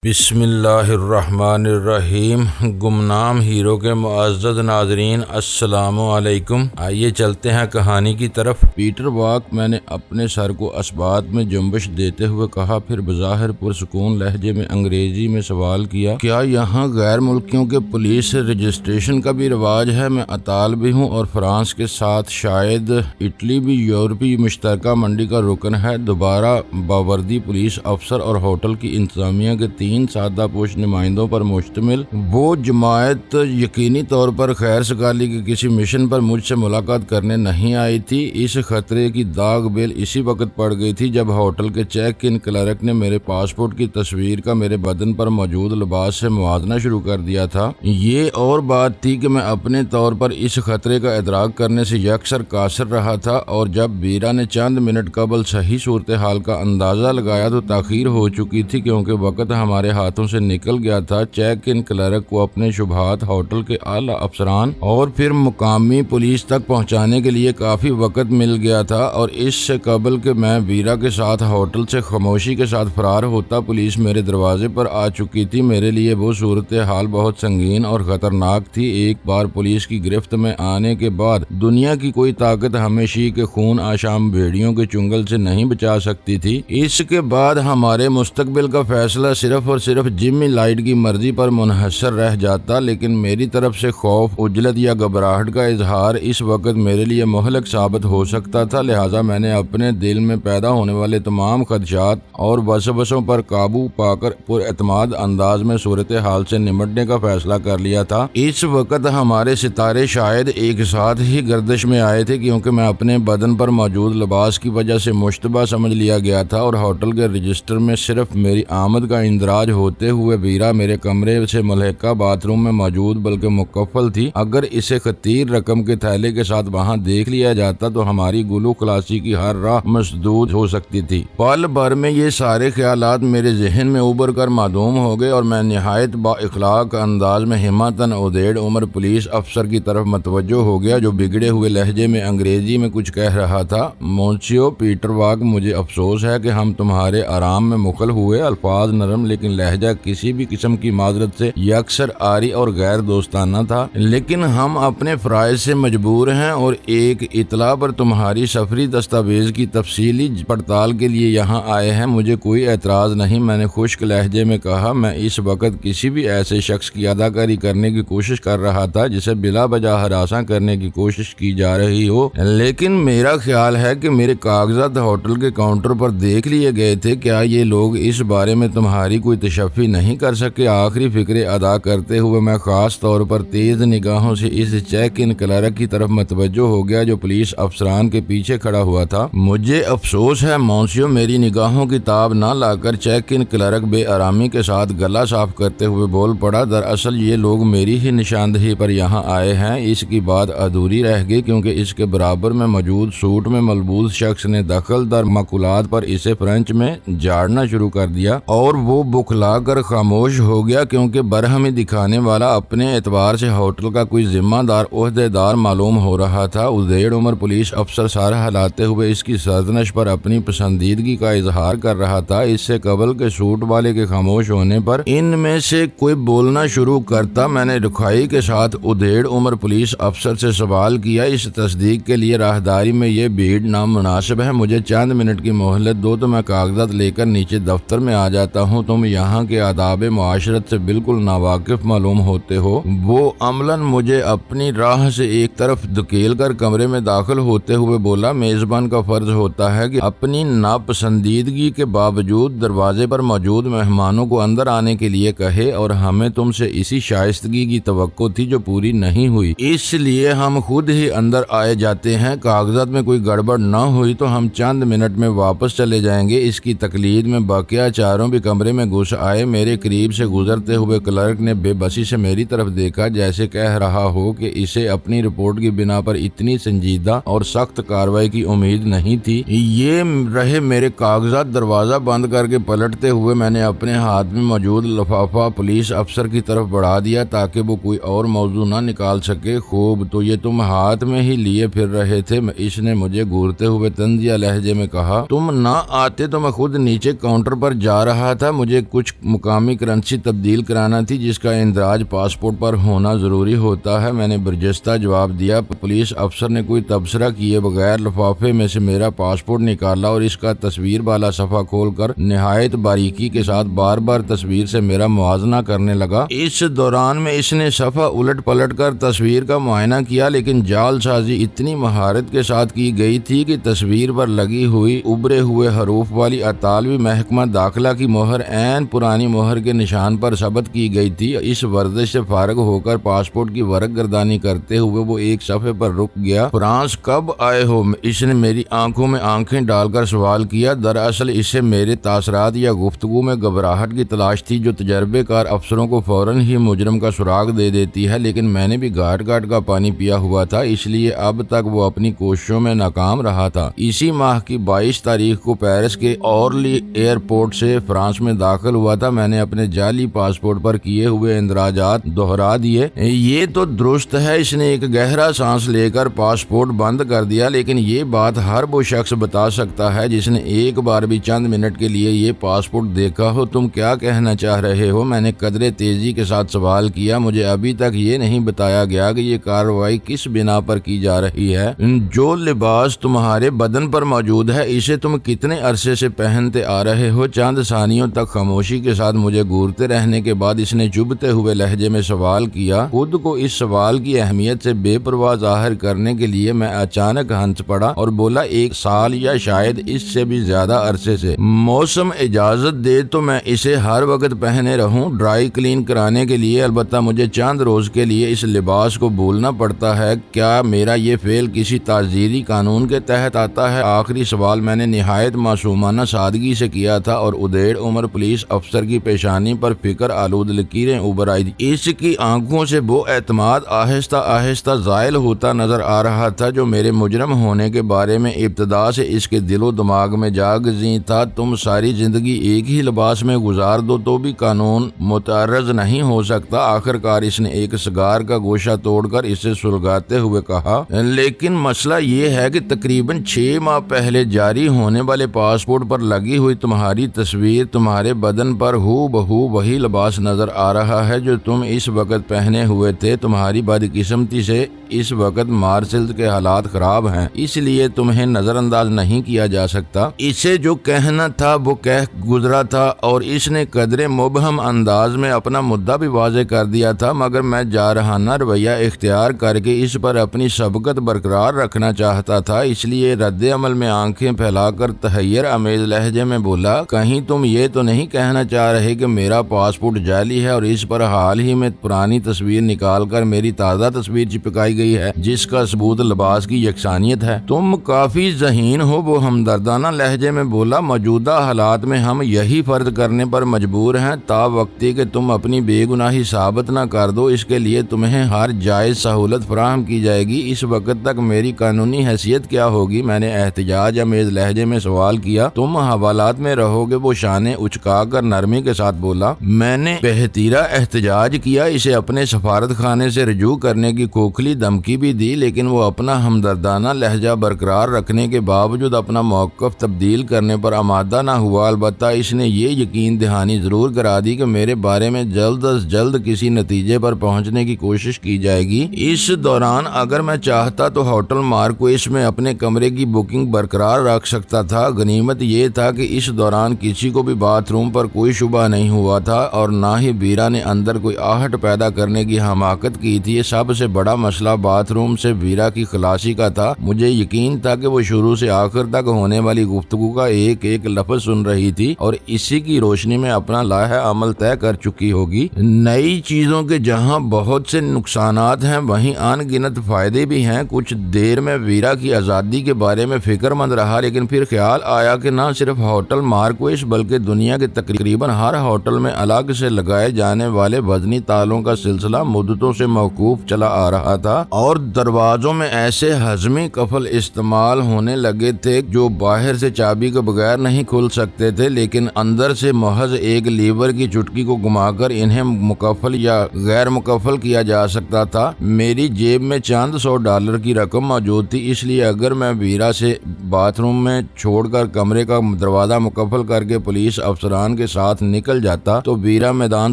بسم اللہ الرحمن الرحیم۔ گمنام ہیرو کے معزز ناظرین السلام علیکم۔ آئیے چلتے ہیں کہانی کی طرف۔ پیٹر واک میں نے اپنے سر کو اسبات میں جنبش دیتے ہوئے کہا، پھر بظاہر پرسکون لہجے میں انگریزی میں سوال کیا، کیا یہاں غیر ملکیوں کے پولیس رجسٹریشن کا بھی رواج ہے؟ میں اطالوی ہوں اور فرانس کے ساتھ شاید اٹلی بھی یورپی مشترکہ منڈی کا رکن ہے۔ دوبارہ باوردی پولیس افسر اور ہوٹل کی انتظامیہ کے 3 سادہ پوش نمائندوں پر مشتمل وہ جماعت یقینی طور پر خیر سگالی کے کسی مشن پر مجھ سے ملاقات کرنے نہیں آئی تھی۔ اس خطرے کی داغ بیل اسی وقت پڑ گئی تھی جب ہوٹل کے چیک ان کلرک نے میرے پاسپورٹ کی تصویر کا میرے بدن پر موجود لباس سے موازنہ شروع کر دیا تھا۔ یہ اور بات تھی کہ میں اپنے طور پر اس خطرے کا ادراک کرنے سے یکسر قاصر رہا تھا، اور جب بیرا نے چند منٹ قبل صحیح صورتحال کا اندازہ لگایا تو تاخیر ہو چکی تھی، کیونکہ وقت ہمارے ہاتھوں سے نکل گیا تھا۔ چیک ان کلرک کو اپنے شبہات ہوٹل کے اعلیٰ افسران اور پھر مقامی پولیس تک پہنچانے کے لیے کافی وقت مل گیا تھا، اور اس سے قبل کہ میں بیرا کے ساتھ ہوٹل سے خاموشی کے ساتھ فرار ہوتا، پولیس میرے دروازے پر آ چکی تھی۔ میرے لیے وہ صورتحال بہت سنگین اور خطرناک تھی۔ ایک بار پولیس کی گرفت میں آنے کے بعد دنیا کی کوئی طاقت ہمیشہ کے خون آشام بھیڑیوں کے چنگل سے نہیں بچا سکتی تھی۔ اس کے بعد ہمارے مستقبل کا فیصلہ صرف اور صرف جمی لائٹ کی مرضی پر منحصر رہ جاتا، لیکن میری طرف سے خوف، عجلت یا گھبراہٹ کا اظہار اس وقت میرے لیے مہلک ثابت ہو سکتا تھا۔ لہٰذا میں نے اپنے دل میں پیدا ہونے والے تمام خدشات اور وسوسوں پر قابو پا کر پر اعتماد انداز میں صورتحال سے نمٹنے کا فیصلہ کر لیا تھا۔ اس وقت ہمارے ستارے شاید ایک ساتھ ہی گردش میں آئے تھے، کیونکہ میں اپنے بدن پر موجود لباس کی وجہ سے مشتبہ سمجھ لیا گیا تھا، اور ہوٹل کے رجسٹر میں صرف میری آمد کا اندراج ہوتے ہوئے بیرا میرے کمرے سے ملحقہ باتھ روم میں موجود بلکہ مکفل تھی۔ اگر اسے خطیر رقم کے تھیلے کے ساتھ وہاں دیکھ لیا جاتا تو ہماری گلو خلاصی کی ہر راہ مسدود ہو سکتی تھی۔ پل بھر میں یہ سارے خیالات میرے ذہن میں ابھر کر معدوم ہو گئے، اور میں نہایت با اخلاق انداز میں ہمتاً ادھیڑ عمر پولیس افسر کی طرف متوجہ ہو گیا، جو بگڑے ہوئے لہجے میں انگریزی میں کچھ کہہ رہا تھا۔ مونسیو پیٹر واک، مجھے افسوس ہے کہ ہم تمہارے آرام میں مخل ہوئے۔ الفاظ نرم لیکن لہجہ کسی بھی قسم کی معذرت سے یکسر عاری اور غیر دوستانہ تھا، لیکن ہم اپنے فرائض سے مجبور ہیں اور ایک اطلاع پر تمہاری سفری دستاویز کی تفصیلی پڑتال کے لیے یہاں آئے ہیں۔ مجھے کوئی اعتراض نہیں، میں نے خشک لہجے میں کہا۔ میں اس وقت کسی بھی ایسے شخص کی اداکاری کرنے کی کوشش کر رہا تھا جسے بلا وجہ ہراساں کرنے کی کوشش کی جا رہی ہو، لیکن میرا خیال ہے کہ میرے کاغذات ہوٹل کے کاؤنٹر پر دیکھ لیے گئے تھے۔ کیا یہ لوگ اس بارے میں تمہاری کوئی تشفی نہیں کر سکے؟ آخری فکرے ادا کرتے ہوئے میں خاص طور پر تیز نگاہوں سے اس چیک ان کلرک کی طرف متوجہ ہو گیا جو پولیس افسران کے پیچھے کھڑا ہوا تھا۔ مجھے افسوس ہے مونسیو، میری نگاہوں کی تاب نہ لا کر چیک ان کلرک بے آرامی کے ساتھ گلا صاف کرتے ہوئے بول پڑا۔ دراصل یہ لوگ میری ہی نشاندہی پر یہاں آئے ہیں۔ اس کی بات ادھوری رہ گئی کیونکہ اس کے برابر میں موجود سوٹ میں ملبوس شخص نے دخل در مقولات پر اسے فرینچ میں جھاڑنا شروع کر دیا، اور وہ بکھلا کر خاموش ہو گیا، کیونکہ برہمی دکھانے والا اپنے اعتبار سے ہوٹل کا کوئی ذمہ دار عہدیدار معلوم ہو رہا تھا۔ ادھیڑ عمر پولیس افسر سر ہلاتے ہوئے اس کی سرزنش پر اپنی پسندیدگی کا اظہار کر رہا تھا۔ اس سے قبل کہ سوٹ والے کے خاموش ہونے پر ان میں سے کوئی بولنا شروع کرتا، میں نے رکھائی کے ساتھ ادھیڑ عمر پولیس افسر سے سوال کیا، اس تصدیق کے لیے راہداری میں یہ بھیڑ نامناسب ہے؟ مجھے چند منٹ کی مہلت دو تو میں کاغذات لے کر نیچے دفتر میں آ جاتا ہوں۔ تم یہاں کے آداب معاشرت سے بالکل ناواقف معلوم ہوتے ہو۔ وہ عملاً مجھے اپنی راہ سے ایک طرف دھکیل کر کمرے میں داخل ہوتے ہوئے بولا، میزبان کا فرض ہوتا ہے کہ اپنی ناپسندیدگی کے باوجود دروازے پر موجود مہمانوں کو اندر آنے کے لیے کہے، اور ہمیں تم سے اسی شائستگی کی توقع تھی جو پوری نہیں ہوئی، اس لیے ہم خود ہی اندر آئے جاتے ہیں۔ کاغذات میں کوئی گڑبڑ نہ ہوئی تو ہم چند منٹ میں واپس چلے جائیں گے۔ اس کی تقلید میں باقیہ چاروں بھی کمرے میں گھس آئے۔ میرے قریب سے گزرتے ہوئے کلرک نے بے بسی سے میری طرف دیکھا، جیسے کہہ رہا ہو کہ اسے اپنی رپورٹ کی بنا پر اتنی سنجیدہ اور سخت کارروائی کی امید نہیں تھی۔ یہ رہے میرے کاغذات۔ دروازہ بند کر کے پلٹتے ہوئے میں نے اپنے ہاتھ میں موجود لفافہ پولیس افسر کی طرف بڑھا دیا تاکہ وہ کوئی اور موضوع نہ نکال سکے۔ خوب، تو یہ تم ہاتھ میں ہی لیے پھر رہے تھے؟ اس نے مجھے گھورتے ہوئے طنزیہ لہجے میں کہا۔ تم نہ آتے تو میں خود نیچے کاؤنٹر پر جا رہا تھا۔ مجھے کچھ مقامی کرنسی تبدیل کرانا تھی جس کا اندراج پاسپورٹ پر ہونا ضروری ہوتا ہے۔ میں نے برجستہ جواب دیا۔ پولیس افسر نے کوئی تبصرہ کیے بغیر لفافے میں سے میرا پاسپورٹ نکالا اور اس کا تصویر والا صفحہ کھول کر نہایت باریکی کے ساتھ بار بار تصویر سے میرا موازنہ کرنے لگا۔ اس دوران میں اس نے صفحہ الٹ پلٹ کر تصویر کا معائنہ کیا، لیکن جعل سازی اتنی مہارت کے ساتھ کی گئی تھی کہ تصویر پر لگی ہوئی ابھرے ہوئے حروف والی اطالوی محکمہ داخلہ کی مہر عین پرانی مہر کے نشان پر ثبت کی گئی تھی۔ اس ورزش سے فارغ ہو کر پاسپورٹ کی ورق گردانی کرتے ہوئے وہ ایک صفحے پر رک گیا۔ فرانس کب آئے ہو؟ اس نے میری آنکھوں میں آنکھیں ڈال کر سوال کیا۔ دراصل اسے میرے تاثرات یا گفتگو میں گھبراہٹ کی تلاش تھی جو تجربے کار افسروں کو فوراً ہی مجرم کا سراغ دے دیتی ہے، لیکن میں نے بھی گھاٹ گھاٹ کا پانی پیا ہوا تھا، اس لیے اب تک وہ اپنی کوششوں میں ناکام رہا تھا۔ اسی ماہ کی 22 تاریخ کو پیرس کے اورلی ایئرپورٹ سے فرانس میں داخل ہوا تھا۔ میں نے اپنے جعلی پاسپورٹ پر کیے ہوئے اندراجات دہرا دیے۔ یہ تو درست ہے، اس نے ایک گہرا سانس لے کر پاسپورٹ بند کر دیا، لیکن یہ بات ہر وہ شخص بتا سکتا ہے جس نے ایک بار بھی چند منٹ کے لیے یہ پاسپورٹ دیکھا ہو۔ تم کیا کہنا چاہ رہے ہو؟ میں نے قدرے تیزی کے ساتھ سوال کیا۔ مجھے ابھی تک یہ نہیں بتایا گیا کہ یہ کارروائی کس بنا پر کی جا رہی ہے۔ جو لباس تمہارے بدن پر موجود ہے اسے تم کتنے عرصے سے پہنتے آ رہے ہو؟ چند ثانیوں تک خاموشی کے ساتھ مجھے گورتے رہنے کے بعد اس نے چبھتے ہوئے لہجے میں سوال کیا۔ خود کو اس سوال کی اہمیت سے بے پرواہ ظاہر کرنے کے لیے میں اچانک ہنس پڑا اور بولا، 1 سال یا شاید اس سے بھی زیادہ عرصے سے۔ موسم اجازت دے تو میں اسے ہر وقت پہنے رہوں، ڈرائی کلین کرانے کے لیے۔ البتہ مجھے چند روز کے لیے اس لباس کو بھولنا پڑتا ہے۔ کیا میرا یہ فعل کسی تعزیری قانون کے تحت آتا ہے؟ آخری سوال میں نے نہایت معصومانہ سادگی سے کیا تھا اور ادھیڑ عمر پولیس افسر کی پیشانی پر فکر آلود لکیریں ابھر آئی تھی۔ اس کی آنکھوں سے وہ اعتماد آہستہ آہستہ زائل ہوتا نظر آ رہا تھا جو میرے مجرم ہونے کے بارے میں ابتدا سے اس کے دل و دماغ میں جاگزیں تھا۔ تم ساری زندگی ایک ہی لباس میں گزار دو تو بھی قانون متعرض نہیں ہو سکتا۔ آخرکار اس نے ایک سگار کا گوشہ توڑ کر اسے سلگاتے ہوئے کہا، لیکن مسئلہ یہ ہے کہ تقریباً 6 ماہ پہلے جاری ہونے والے پاسپورٹ پر لگی ہوئی تمہاری تصویر تمہارے بدن پر ہو بہو وہی لباس نظر آ رہا ہے جو تم اس وقت پہنے ہوئے تھے۔ تمہاری بدقسمتی سے اس وقت مارسلز کے حالات خراب ہیں، اس لیے تمہیں نظر انداز نہیں کیا جا سکتا۔ اسے جو کہنا تھا وہ کہہ گزرا تھا اور اس نے قدرے مبہم انداز میں اپنا مدعا بھی واضح کر دیا تھا، مگر میں جارحانہ رویہ اختیار کر کے اس پر اپنی سبقت برقرار رکھنا چاہتا تھا، اس لیے رد عمل میں آنکھیں پھیلا کر تحیر آمیز لہجے میں بولا، کہیں تم یہ تو نہیں کہنا چاہ رہے کہ میرا پاسپورٹ جعلی ہے اور اس پر حال ہی میں پرانی تصویر نکال کر میری تازہ تصویر چپکائی گئی ہے جس کا ثبوت لباس کی یکسانیت ہے؟ تم کافی ذہین ہو، وہ ہمدردانہ لہجے میں بولا۔ موجودہ حالات میں ہم یہی فرض کرنے پر مجبور ہیں تا وقتی کہ تم اپنی بے گناہی ثابت نہ کر دو، اس کے لیے تمہیں ہر جائز سہولت فراہم کی جائے گی۔ اس وقت تک میری قانونی حیثیت کیا ہوگی؟ میں نے احتجاج آمیز لہجے میں سوال کیا۔ تم حوالات میں رہو گے، وہ شانے اچکا کر نرمی کے ساتھ بولا۔ میں نے بہتیرا احتجاج کیا، اسے اپنے سفارت خانے سے رجوع کرنے کی کھوکھلی دھمکی بھی دی، لیکن وہ اپنا ہمدردانہ لہجہ برقرار رکھنے کے باوجود اپنا موقف تبدیل کرنے پر آمادہ نہ ہوا۔ البتہ اس نے یہ یقین دہانی ضرور کرا دی کہ میرے بارے میں جلد از جلد کسی نتیجے پر پہنچنے کی کوشش کی جائے گی۔ اس دوران اگر میں چاہتا تو ہوٹل مارکویس میں اپنے کمرے کی بکنگ برقرار رکھ سکتا تھا۔ غنیمت یہ تھا کہ اس دوران کسی کو بھی باتھ روم پر کوئی شبہ نہیں ہوا تھا اور نہ ہی ویرا نے اندر کوئی آہٹ پیدا کرنے کی حماقت کی تھی۔ سب سے بڑا مسئلہ باتھ روم سے ویرا کی خلاصی کا تھا۔ مجھے یقین تھا کہ وہ شروع سے آخر تک ہونے والی گفتگو کا ایک ایک لفظ سن رہی تھی اور اسی کی روشنی میں اپنا لائحہ عمل طے کر چکی ہوگی۔ نئی چیزوں کے جہاں بہت سے نقصانات ہیں وہیں ان گنت فائدے بھی ہیں۔ کچھ دیر میں ویرا کی آزادی کے بارے میں فکر مند رہا، لیکن پھر خیال آیا کہ نہ صرف ہوٹل مارکویس بلکہ دنیا کے تقریباً ہر ہوٹل میں الگ سے لگائے جانے والے وزنی تالوں کا سلسلہ مدتوں سے موقوف چلا آ رہا تھا اور دروازوں میں ایسے ہضمی قفل استعمال ہونے لگے تھے جو باہر سے چابی کے بغیر نہیں کھل سکتے تھے، لیکن اندر سے محض ایک لیور کی چٹکی کو گھما کر انہیں مکفل یا غیر مکفل کیا جا سکتا تھا۔ میری جیب میں چند $100 کی رقم موجود تھی، اس لیے اگر میں ویرا سے باتھ روم میں چھوڑ کر کمرے کا دروازہ مکفل کر کے پولیس افسران کے ساتھ نکل جاتا تو ویرا میدان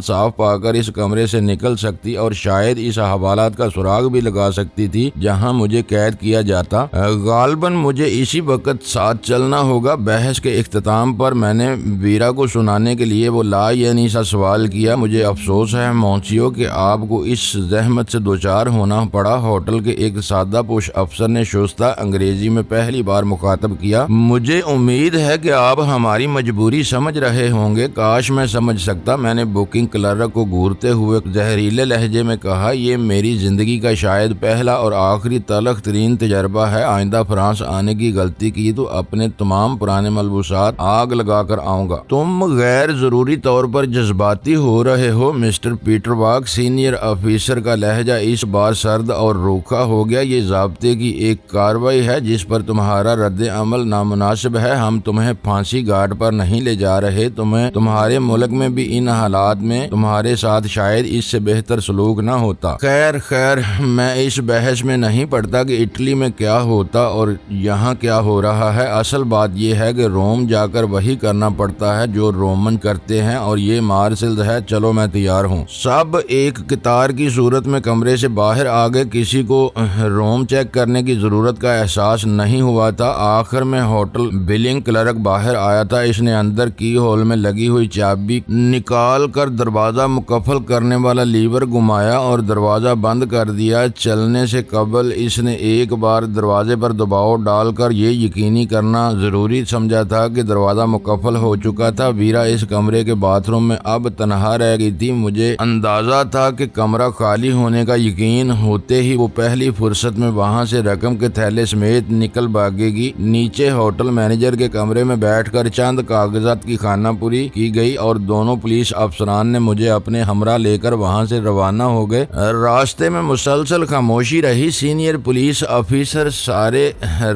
صاف پا کر اس کمرے سے نکل سکتی اور شاید اس حوالات کا سراغ بھی لگا سکتی تھی جہاں مجھے قید کیا جاتا۔ غالباً مجھے اسی وقت ساتھ چلنا ہوگا۔ بحث کے اختتام پر میں نے ویرا کو سنانے کے لیے وہ لا یعنی سا سوال کیا، مجھے افسوس ہے مونسیو کہ آپ کو اس زحمت سے دوچار ہونا پڑا۔ ہوٹل کے ایک سادہ پوش افسر نے شستہ انگریزی میں پہلی بار مخاطب کیا۔ مجھے امید ہے کہ آپ ہماری مجبوری سمجھ رہے ہوں گے، کاش میں سمجھ سکتا۔ میں نے بکنگ کلرک کو گھورتے ہوئے زہریلے لہجے میں کہا، یہ میری زندگی کا شاید پہلا اور آخری تلخ ترین تجربہ ہے۔ آئندہ فرانس آنے کی غلطی کی تو اپنے تمام پرانے ملبوسات آگ لگا کر آؤں گا۔ تم غیر ضروری طور پر جذباتی ہو رہے ہو mister Peter Walk. Senior officer کا لہجہ اس بار سرد اور روکھا ہو گیا۔ یہ ضابطے کی ایک کارروائی ہے جس پر تمہارا رد عمل نامناسب ہے۔ ہم تمہیں پھانسی گھاٹ پر نہیں لے جا رہے۔ تمہیں تمہارے ملک میں بھی ان حالات میں تمہارے ساتھ شاید اس سے بہتر سلوک نہ ہوتا۔ خیر میں اس بحث میں نہیں پڑتا کہ اٹلی میں کیا ہوتا اور یہاں کیا ہو رہا ہے۔ اصل بات یہ ہے کہ روم جا کر وہی کرنا پڑتا ہے جو رومن کرتے ہیں اور یہ مارسلز ہے۔ چلو میں تیار ہوں۔ سب ایک قطار کی صورت میں کمرے سے باہر آ گئے۔ کسی کو روم چیک کرنے کی ضرورت کا احساس نہیں ہوا تھا۔ آخر میں ہوٹل بلنگ کلرک باہر آیا تھا۔ اس نے اندر کی ہول میں لگی ہوئی چابی نکال کر دروازہ مقفل کرنے والا لیور گھمایا اور دروازہ بند کر دیا۔ چلنے سے قبل اس نے ایک بار دروازے پر دباؤ ڈال کر یہ یقینی کرنا ضروری سمجھا تھا کہ دروازہ مقفل ہو چکا تھا۔ ویرا اس کمرے کے باتھ روم میں اب تنہا رہ گئی تھی۔ مجھے اندازہ تھا کہ کمرہ خالی ہونے کا یقین ہوتے ہی وہ پہلی فرصت میں وہاں سے رقم کے تھیلے سمیت نکل بھاگے گی۔ نیچے ہوٹل مینیجر کے کمرے میں بیٹھ کر چند کاغذات کی خانہ پوری کی گئی اور دونوں پولیس افسران نے مجھے اپنے ہمراہ لے کر وہاں سے روانہ ہو گئے۔ راستے میں مسلسل خاموشی رہی۔ سینئر پولیس افیسر سارے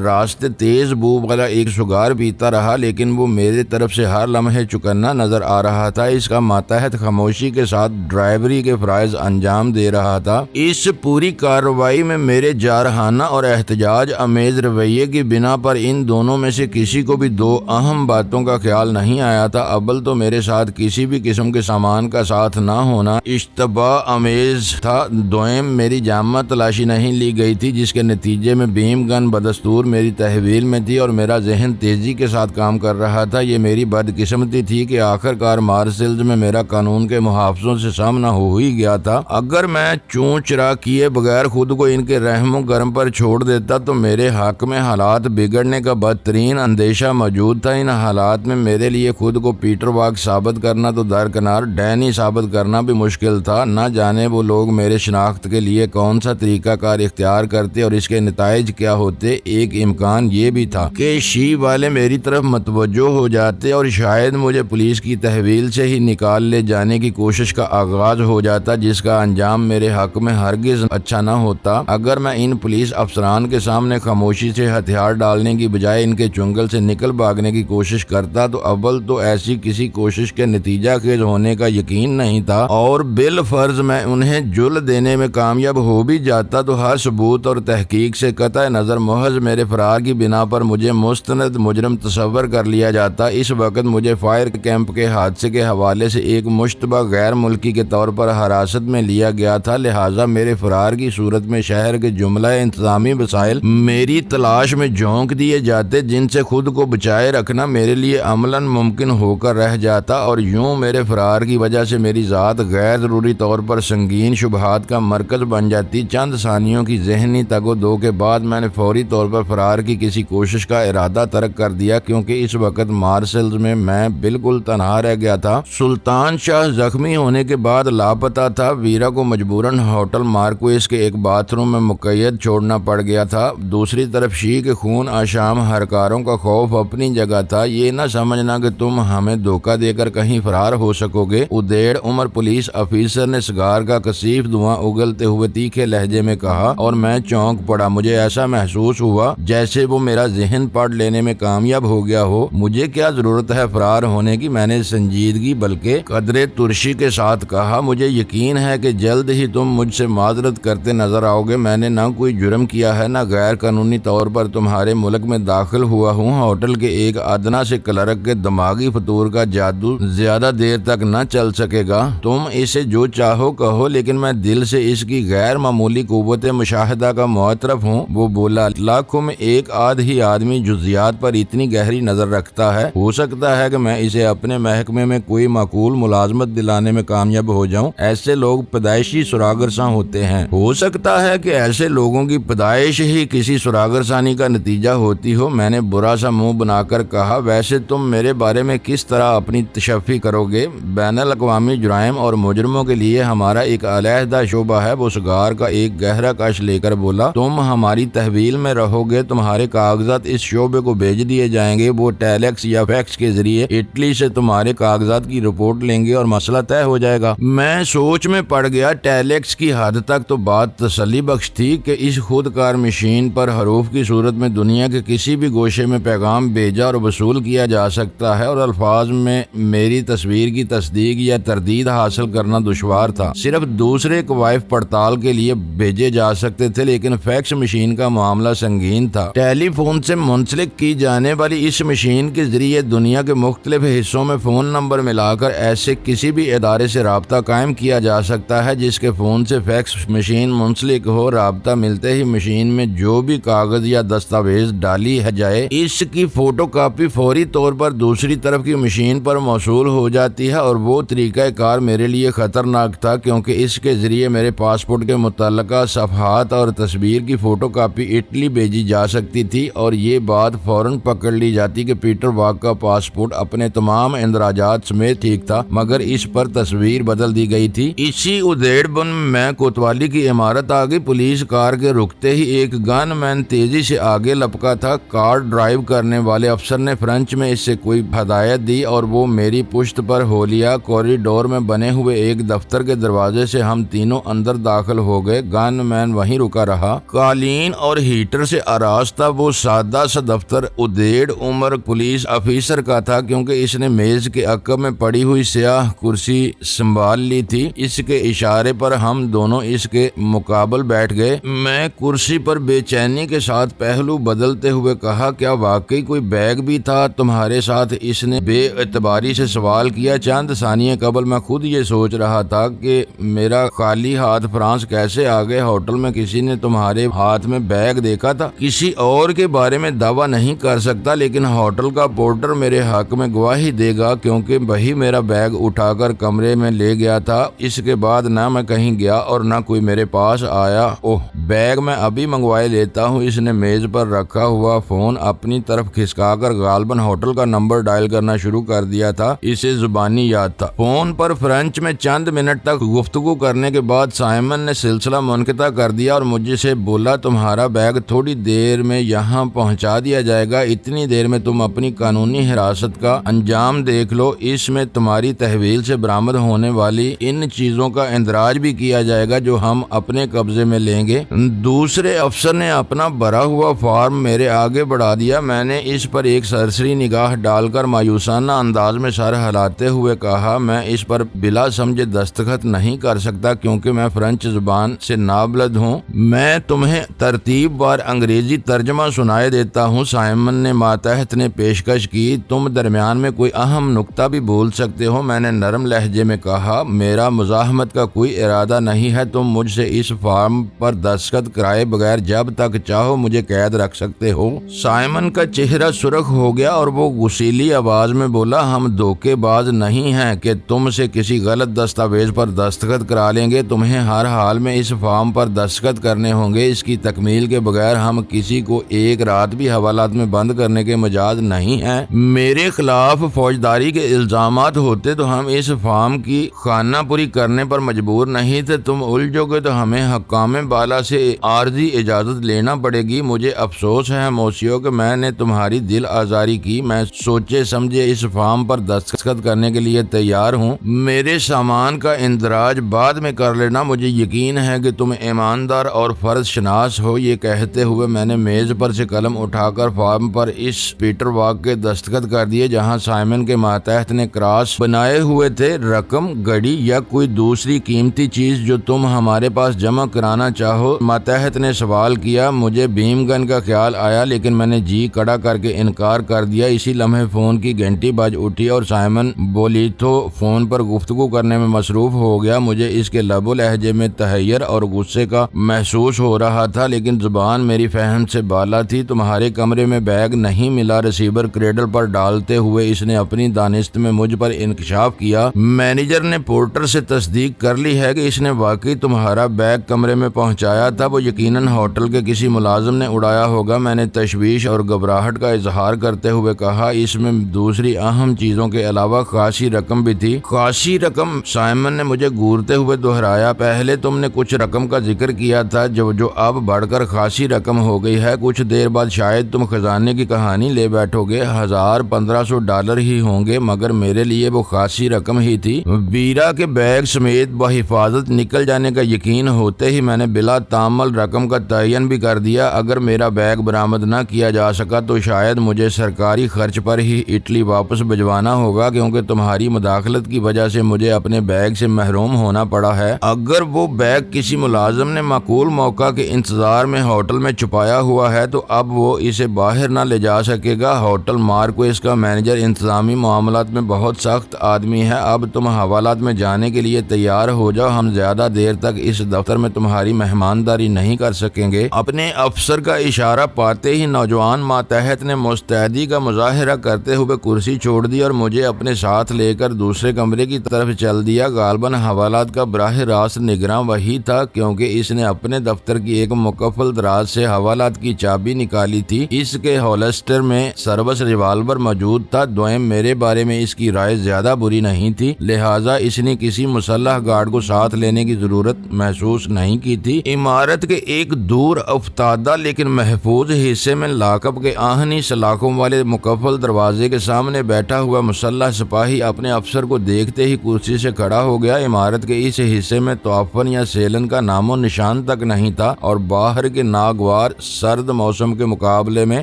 راستے تیز بو والا ایک سگار پیتا رہا، لیکن وہ میرے طرف سے ہر لمحے چکنا نظر آ رہا تھا۔ اس کا ماتحت خاموشی کے ساتھ ڈرائیوری کے فرائض انجام دے رہا تھا۔ اس پوری کارروائی میں میرے جارحانہ اور احتجاج آمیز رویے کی بنا پر ان دونوں میں سے کسی کو بھی دو اہم باتوں کا خیال نہیں آیا تھا۔ اول تو میرے ساتھ کسی بھی قسم کے سامان کا ساتھ نہ ہونا اشتباہ آمیز تھا۔ دوئم میری جامع تلاشی نہیں لی گئی تھی جس کے نتیجے میں بیم گن بدستور میری تحویل میں تھی اور میرا ذہن تیزی کے ساتھ کام کر رہا تھا۔ یہ میری بدقسمتی تھی کہ آخر کار مارسلز میں میرا قانون کے محافظوں سے سامنا ہو ہی گیا تھا۔ اگر میں چون چرا کیے بغیر خود کو ان کے رحم و کرم پر چھوڑ دیتا تو میرے حق میں حالات بگڑنے کا بدترین اندیشہ موجود تھا۔ ان حالات میں میرے لیے خود کو پیٹر واک ثابت کرنا تو درکنار ڈینی ثابت کرنا بھی مشکل تھا۔ نہ جانے وہ لوگ میرے شناخت کے لیے کون سا طریقہ کار اختیار کرتے اور اس کے نتائج کیا ہوتے۔ ایک امکان یہ بھی تھا کہ شی والے میری طرف متوجہ ہو جاتے اور شاید مجھے پولیس کی تحویل سے ہی نکال لے جانے کی کوشش کا آغاز ہو جاتا جس کا انجام میرے حق میں ہرگز اچھا نہ ہوتا۔ اگر میں ان پولیس افسران کے سامنے خاموشی سے ہتھیار ڈالنے کی بجائے ان کے چنگل سے نکل بھاگنے کی کوشش کرتا تو اول تو ایسی کسی کوشش کے نتیجہ خیز ہونے کا یقین نہیں تھا، اور بالفرض میں انہیں جل دینے میں کامیاب ہو بھی جاتا تو ہر ثبوت اور تحقیق سے قطع نظر محض میرے فرار کی بنا پر مجھے مستند مجرم تصور کر لیا جاتا۔ اس وقت مجھے فائر کیمپ کے حادثے کے حوالے سے ایک مشتبہ غیر ملکی کے طور پر حراست میں لیا گیا تھا، لہٰذا میرے فرار کی صورت میں شہر کے جملہ انتظامی وسائل میری تلاش میں جھونک دیے جاتے جن سے خود کو بچائے رکھنا میرے لیے عملاً ممکن ہو کر رہ جاتا، اور یوں میرے فرار کی وجہ سے میری ذات غیر ضروری طور پر سنگین شبہات کا مرکز بن جاتی۔ چند ثانیوں کی ذہنی تگ و دو کے بعد میں نے فوری طور پر فرار کی کسی کوشش کا ارادہ ترک کر دیا، کیونکہ اس وقت مارسلز میں بالکل تنہا رہ گیا تھا۔ سلطان شاہ زخمی ہونے کے بعد لاپتہ تھا۔ ویرا کو مجبوراً ہوٹل مارکویس کے ایک باتھ روم میں مقید چھوڑنا پڑ گیا تھا۔ دوسری طرف شی کے خون آشام ہرکاروں کا خوف اپنی جگہ تھا۔ یہ نہ سمجھنا کہ تم ہمیں دھوکہ دے کر کہیں فرار ہو سکو گے، ادیڑ عمر پولیس افیسر نے سگار کا کثیف دھواں اگلتے ہوئے تیکھے لہجے میں کہا، اور میں چونک پڑا۔ مجھے ایسا محسوس ہوا جیسے وہ میرا ذہن پڑھ لینے میں کامیاب ہو گیا ہو۔ مجھے کیا ضرورت ہے فرار ہونے کی، میں نے سنجیدگی بلکہ قدرے ترشی کے ساتھ کہا۔ مجھے یقین ہے کہ جلد ہی تم مجھ سے معذرت کرتے نظر آؤ گے۔ میں نے نہ کوئی جرم کیا ہے، نہ غیر قانونی طور پر تمہارے ملک میں داخل ہوا ہوں۔ ہوٹل کے ایک ادنا سے کلرک کے دماغی فطور کا کا جادو زیادہ دیر تک نہ چل سکے گا۔ تم اسے جو چاہو کہو، لیکن میں دل سے اس کی غیر معمولی قوت مشاہدہ کا معترف ہوں۔ وہ بولا، لاکھوں میں ایک آدھ ہی آدمی جزیات پر اتنی گہری نظر رکھتا ہے۔ ہو سکتا ہے کہ میں اسے اپنے محکمے میں کوئی معقول ملازمت دلانے میں کامیاب ہو جاؤں۔ ایسے لوگ پیدائشی سراغرساں ہوتے ہیں۔ ہو سکتا ہے کہ ایسے لوگوں کی پیدائش ہی کسی سراغرسانی کا نتیجہ ہوتی ہو۔ میں نے برا سا منہ بنا کر کہا، ویسے تم میرے بارے میں کس طرح اپنی تشفی کرو گے؟ بین الاقوامی جرائم اور مجرموں کے لیے ہمارا ایک علیحدہ شعبہ ہے۔ وہ سگار کا ایک گہرا کش لے کر بولا، تم ہماری تحویل میں رہو گے، تمہارے کاغذات اس شعبے کو بھیج دیے جائیں گے۔ وہ ٹیلیکس یا فیکس کے ذریعے اٹلی سے تمہارے کاغذات کی رپورٹ لیں گے اور مسئلہ طے ہو جائے گا۔ میں سوچ میں پڑ گیا۔ ٹیلیکس کی حد تک تو بات تسلی بخش تھی کہ اس خود کار مشین پر حروف کی صورت میں دنیا کے کسی بھی گوشے میں پیغام بھیجا اور وصول کیا جا سکتا ہے، اور الفاظ میں میری تصویر کی تصدیق یا تردید حاصل کرنا دشوار تھا۔ صرف دوسرے کوائف پڑتال کے لیے بھیجے جا سکتے تھے، لیکن فیکس مشین کا معاملہ سنگین تھا۔ ٹیلی فون سے منسلک کی جانے والی اس مشین کے ذریعے دنیا کے مختلف حصوں میں فون نمبر ملا کر ایسے کسی بھی ادارے سے رابطہ قائم کیا جا سکتا ہے جس کے فون سے فیکس مشین منسلک ہو۔ رابطہ ملتے ہی مشین میں جو بھی کاغذ یا دستاویز ڈالی ہے جائے، اس کی فوٹو کاپی فوری طور پر دوسری طرف کی مشین پر موصول ہو جاتی ہے، اور وہ طریقہ کار میرے لیے خطرناک تھا کیونکہ اس کے ذریعے میرے پاسپورٹ کے متعلقہ صفحات اور تصویر کی فوٹو کاپی اٹلی بھیجی جا سکتی تھی، اور یہ بات فوراً پکڑ لی جاتی کہ پیٹر واک کا پاسپورٹ اپنے تمام اندراجات سمیت ٹھیک تھا، مگر اس پر تصویر بدل دی گئی تھی۔ اسی ادھیڑ بن میں کوتوالی کی عمارت آ گئی۔ پولیس کار کے رکتے ہی ایک گن مین تیزی سے آگے لپکا تھا۔ کار ڈرائیو کرنے والے افسر نے فرانچ میں اس سے کوئی ہدایت دی اور وہ میری پشت پر ہو لیا۔ کوریڈور میں بنے ہوئے ایک دفتر کے دروازے سے ہم تینوں اندر داخل ہو گئے۔ گن مین وہیں رکا رہا، قالین اور ہیٹر سے آراستہ۔ وہ سادہ سا دفتر ادھیڑ عمر پولیس افیسر کا تھا، کیونکہ اس نے میز کے عقب میں پڑی ہوئی سیاہ کرسی سنبھال لی تھی۔ اس کے اشارے پر ہم دونوں اس کے مقابل بیٹھ گئے۔ میں کرسی پر بے چینی کے ساتھ پہلو بدلتے ہوئے کہا، کیا واقعی کوئی بیگ بھی تھا تمہارے ساتھ؟ اس نے بے اعتباری سے سوال کیا۔ چند ثانیے قبل میں خود یہ سوچ رہا تھا کہ میرا خالی ہاتھ فرانس کیسے آ گئے۔ ہوٹل میں کسی نے تمہارے ہاتھ میں بیگ دیکھا تھا؟ کسی اور کے بارے میں دعویٰ نہیں کر سکتا، لیکن ہوٹل کا پورٹر میرے حق میں گواہی دے گا کیونکہ وہی میرا بیگ اٹھا کر کمرے میں لے گیا تھا۔ اس کے بعد نہ میں کہیں گیا اور نہ کوئی میرے پاس آیا۔ اوہ، بیگ میں ابھی منگوائے لیتا ہوں۔ اس نے میز پر رکھا ہوا فون اپنی طرف کھسکا کر غالباً ہوٹل کا نمبر ڈائل کرنا شروع کر دیا تھا۔ اسے زبانی یاد تھا۔ فون پر فرانچ میں چند منٹ تک گفتگو کرنے کے بعد سائمن نے سلسلہ منقطع کر دیا اور مجھ سے بولا، تمہارا بیگ تھوڑی دیر میں یہاں پہنچا دیا جائے گا۔ اتنی دیر میں تم اپنی قانونی حراست کا انجام دیکھ لو۔ اس میں تمہاری تحویل سے برآمد ہونے والی ان چیزوں کا اندراج بھی کیا جائے گا جو ہم اپنے قبضے میں لیں گے۔ دوسرے افسر نے اپنا بھرا ہوا فارم میرے آگے بڑھا دیا۔ میں نے اس پر ایک سرسری نگاہ ڈال کر مایوسانہ انداز میں سر ہلاتے ہوئے کہا، میں اس پر بلا سمجھے دستخط نہیں کر سکتا کیونکہ میں فرانچ زبان سے نابلد ہوں۔ میں تمہیں ترتیب وار انگریزی ترجمہ سنائے دیتا ہوں۔ سائمن نے ماتحت نے پیشکش کی، تم درمیان میں کوئی اہم نکتہ بھی بول سکتے ہو۔ میں نے نرم لہجے میں کہا، میرا مزاحمت کا کوئی ارادہ نہیں ہے۔ تم مجھ سے اس فارم پر دستخط کرائے بغیر جب تک چاہو مجھے قید رکھ سکتے ہو۔ سائمن کا چہرہ سرخ ہو گیا اور وہ غصیلی آواز میں بولا، ہم دھوکے باز نہیں ہیں کہ تم سے کسی غلط دستاویز پر دستخط کرا لیں گے۔ تمہیں ہر حال میں اس فارم پر دستخط کرنے ہوں گے۔ اس کی تکمیل کے بغیر ہم کسی کو ایک رات بھی حوالات میں بند کرنے کے مجاز نہیں ہیں۔ میرے خلاف فوجداری کے الزامات ہوتے تو ہم اس فارم کی خانہ پوری کرنے پر مجبور نہیں تھے۔ تم الجھو گے تو ہمیں حکام بالا سے عارضی اجازت لینا پڑے گی۔ مجھے افسوس ہے موسیو کہ میں نے تمہاری دل آزاری کی۔ میں سوچے سمجھے اس فارم پر دستخط کرنے کے لیے تیار ہوں۔ میرے سامان کا اندراج بعد میں کر لینا۔ مجھے یقین ہے کہ تم ایماندار اور فرض شناس ہو۔ یہ کہتے ہوئے میں نے میز پر سے قلم اٹھا کر فارم پر اس پیٹر واک کے دستخط کر دیے جہاں سائمن کے ماتحت نے کراس بنائے ہوئے تھے۔ رقم، گھڑی یا کوئی دوسری قیمتی چیز جو تم ہمارے پاس جمع کرانا چاہو؟ ماتحت نے سوال کیا۔ مجھے بھیم گن کا خیال آیا لیکن میں نے جی کڑا کر کے انکار کر دیا۔ اسی لمحے فون کی گھنٹی بج آواز اٹھی اور سائمن بولی تو فون پر گفتگو کرنے میں مصروف ہو گیا۔ مجھے اس کے لب و لہجے میں تحیر اور غصے کا محسوس ہو رہا تھا، لیکن زبان میری فہم سے بالا تھی۔ تمہارے کمرے میں بیگ نہیں ملا، ریسیور کریڈل پر ڈالتے ہوئے اس نے اپنی دانست میں مجھ پر انکشاف کیا۔ مینیجر نے پورٹر سے تصدیق کر لی ہے کہ اس نے واقعی تمہارا بیگ کمرے میں پہنچایا تھا۔ وہ یقیناً ہوٹل کے کسی ملازم نے اڑایا ہوگا، میں نے تشویش اور گھبراہٹ کا اظہار کرتے ہوئے کہا۔ اس میں دوسری اہم چیزوں کے علاوہ خاصی رقم بھی تھی۔ خاصی رقم؟ سائمن نے مجھے گورتے ہوئے دہرایا۔ پہلے تم نے کچھ رقم کا ذکر کیا تھا جو اب بڑھ کر خاصی رقم ہو گئی ہے۔ کچھ دیر بعد شاید تم خزانے کی کہانی لے بیٹھو گے۔ $1500 ہی ہوں گے، مگر میرے لیے وہ خاصی رقم ہی تھی۔ ویرا کے بیگ سمیت بحفاظت نکل جانے کا یقین ہوتے ہی میں نے بلا تامل رقم کا تعین بھی کر دیا۔ اگر میرا بیگ برآمد نہ کیا جا سکا تو شاید مجھے سرکاری خرچ پر ہی اٹلی واپس بھجوانا ہوگا، کیونکہ تمہاری مداخلت کی وجہ سے مجھے اپنے بیگ سے محروم ہونا پڑا ہے۔ اگر وہ بیگ کسی ملازم نے معقول موقع کے انتظار میں ہوٹل میں چھپایا ہوا ہے تو اب وہ اسے باہر نہ لے جا سکے گا۔ ہوٹل مارکویس کا مینیجر انتظامی معاملات میں بہت سخت آدمی ہے۔ اب تم حوالات میں جانے کے لیے تیار ہو جاؤ، ہم زیادہ دیر تک اس دفتر میں تمہاری مہمانداری نہیں کر سکیں گے۔ اپنے افسر کا اشارہ پاتے ہی نوجوان ماتحت نے مستعدی کا مظاہرہ کرتے ہوئے کرسی چھوڑ دی اور مجھے اپنے ساتھ لے کر دوسرے کمرے کی طرف چل دیا۔ غالباً حوالات کا براہ راست نگراں وہی تھا، کیونکہ اس نے اپنے دفتر کی ایک مکفل دراز سے حوالات کی چابی نکالی تھی۔ اس کے ہولسٹر میں سروس ریوالور موجود تھا۔ دوئم، میرے بارے میں اس کی رائے زیادہ بری نہیں تھی، لہٰذا اس نے کسی مسلح گارڈ کو ساتھ لینے کی ضرورت محسوس نہیں کی تھی۔ عمارت کے ایک دور افتادہ لیکن محفوظ حصے میں لاک اپ کے آہنی سلاخوں والے مکفل دروازے کے سامنے بیٹھا ہوا مسلح سپاہی اپنے افسر کو دیکھتے ہی کرسی سے کھڑا ہو گیا۔ عمارت کے اس حصے میں تعفن یا سیلن کا نام و نشان تک نہیں تھا اور باہر کے ناگوار سرد موسم کے مقابلے میں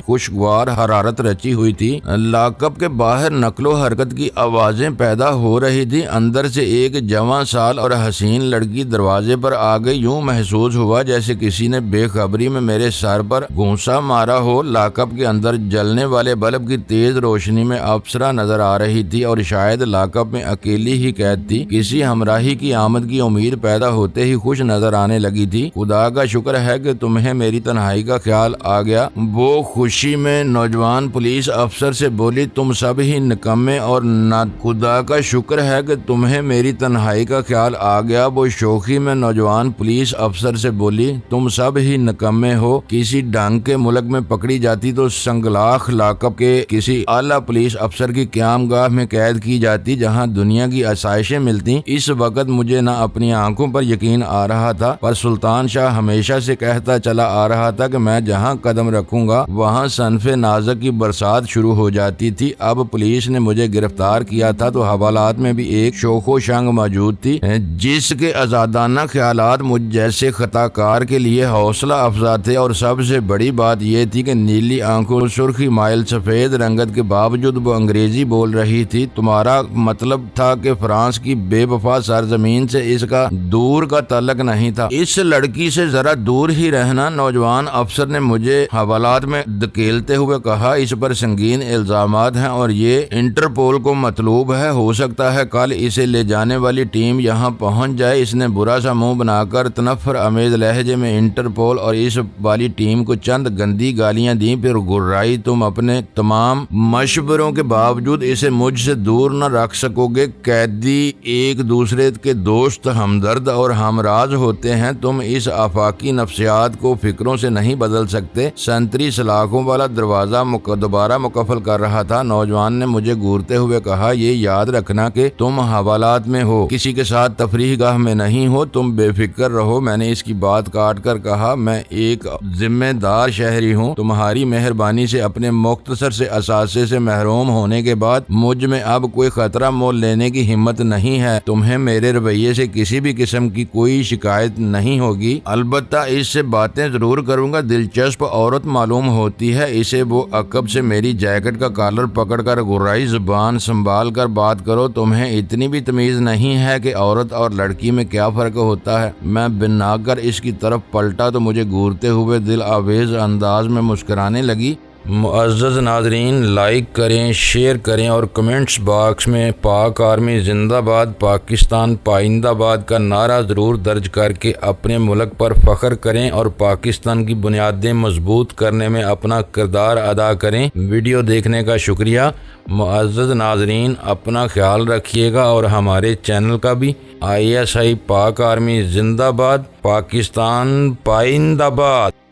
خوشگوار حرارت رچی ہوئی تھی۔ لاک اپ کے باہر نقل و حرکت کی آوازیں پیدا ہو رہی تھی۔ اندر سے ایک جوان سال اور حسین لڑکی دروازے پر آ گئی۔ یوں محسوس ہوا جیسے کسی نے بے خبری میں میرے سر پر گھونسا مارا ہو۔ لاک اپ کے اندر جلنے والے بلب کی تیز روشنی میں افسرہ نظر آ رہی تھی اور شاید لاک اپ میں اکیلی ہی قید تھی۔ کسی ہمراہی کی آمد کی امید پیدا ہوتے ہی خوش نظر آنے لگی تھی۔ خدا کا شکر ہے کہ تمہیں میری تنہائی کا خیال آ گیا، وہ خوشی میں نوجوان پولیس افسر سے بولی۔ تم سب ہی نکمے اور خدا کا شکر ہے کہ تمہیں میری تنہائی کا خیال آ گیا، وہ شوخی میں نوجوان پولیس افسر سے بولی۔ تم سب ہی نکمے ہو۔ کسی ڈانگ کے ملک میں پکڑی جاتی تو سنگلاخ لاک اپ کے کسی اعلیٰ پولیس افسر کی قیام گاہ میں قید کی جاتی جہاں دنیا کی آسائشیں ملتی۔ اس وقت مجھے نہ اپنی آنکھوں پر یقین آ رہا تھا، پر سلطان شاہ ہمیشہ سے کہتا چلا آ رہا تھا کہ میں جہاں قدم رکھوں گا وہاں صنف نازک کی برسات شروع ہو جاتی تھی۔ اب پولیس نے مجھے گرفتار کیا تھا تو حوالات میں بھی ایک شوخ و شنگ موجود تھی جس کے آزادانہ خیالات مجھ جیسے خطا کار کے لیے حوصلہ افزا تھے، اور سب سے بڑی بات یہ تھی کہ نیلی آنکھوں سرخی مائل سفید رنگت کے باوجود وہ انگریزی بول رہی تھی۔ تمہارا مطلب تھا کہ فرانس کی بے وفا سرزمین سے اس کا دور کا تعلق نہیں تھا؟ اس لڑکی سے ذرا دور ہی رہنا، نوجوان افسر نے مجھے حوالات میں دھکیلتے ہوئے کہا۔ اس پر سنگین الزامات ہیں اور یہ انٹرپول کو مطلوب ہے۔ ہو سکتا ہے کل اسے لے جانے والی ٹیم یہاں پہنچ جائے۔ اس نے برا سا منہ بنا کر تنفر امیز لہجے میں انٹرپول اور اس والی ٹیم کو چند گندی گالیاں دیں، پھر گررائی۔ تم اپنے تمام مشوروں کے باوجود اسے مجھ سے دور نہ رکھ سکو گے۔ قیدی ایک دوسرے کے دوست، ہمدرد اور ہمراز ہوتے ہیں۔ تم اس آفاقی نفسیات کو فکروں سے نہیں بدل سکتے۔ سنتری سلاخوں والا دروازہ دوبارہ مقفل کر رہا تھا۔ نوجوان نے مجھے گورتے ہوئے کہا، یہ یاد رکھنا کہ تم حوالات میں ہو، کسی کے ساتھ تفریح گاہ میں نہیں ہو۔ تم بے فکر رہو۔ میں نے اس کی بات کاٹ کر کہا، میں ایک ذمہ دار شہری ہوں۔ تمہاری مہربانی سے اپنے مختصر سے اثاثے سے محروم ہونے کے بعد مجھ میں اب کوئی خطرہ مول لینے کی ہمت نہیں ہے۔ تمہیں میرے رویے سے کسی بھی قسم کی کوئی شکایت نہیں ہوگی، البتہ اس سے باتیں ضرور کروں گا۔ دلچسپ عورت معلوم ہوتی ہے اسے۔ وہ عقب سے میری جیکٹ کا کالر پکڑ کر گرائی، زبان سنبھال کر بات کرو۔ تمہیں اتنی بھی تمیز نہیں ہے کہ عورت اور لڑکی میں کیا فرق ہوتا ہے؟ میں بنا کر اس کی طرف پلٹا تو مجھے گورتے ہوئے دل آویز انداز میں مسکرانے لگی۔ معزز ناظرین، لائک کریں، شیئر کریں اور کمنٹس باکس میں پاک آرمی زندہ باد، پاکستان پائندہ باد کا نعرہ ضرور درج کر کے اپنے ملک پر فخر کریں اور پاکستان کی بنیادیں مضبوط کرنے میں اپنا کردار ادا کریں۔ ویڈیو دیکھنے کا شکریہ۔ معزز ناظرین، اپنا خیال رکھیے گا اور ہمارے چینل کا بھی۔ ISI پاک آرمی زندہ باد، پاکستان پائندہ باد۔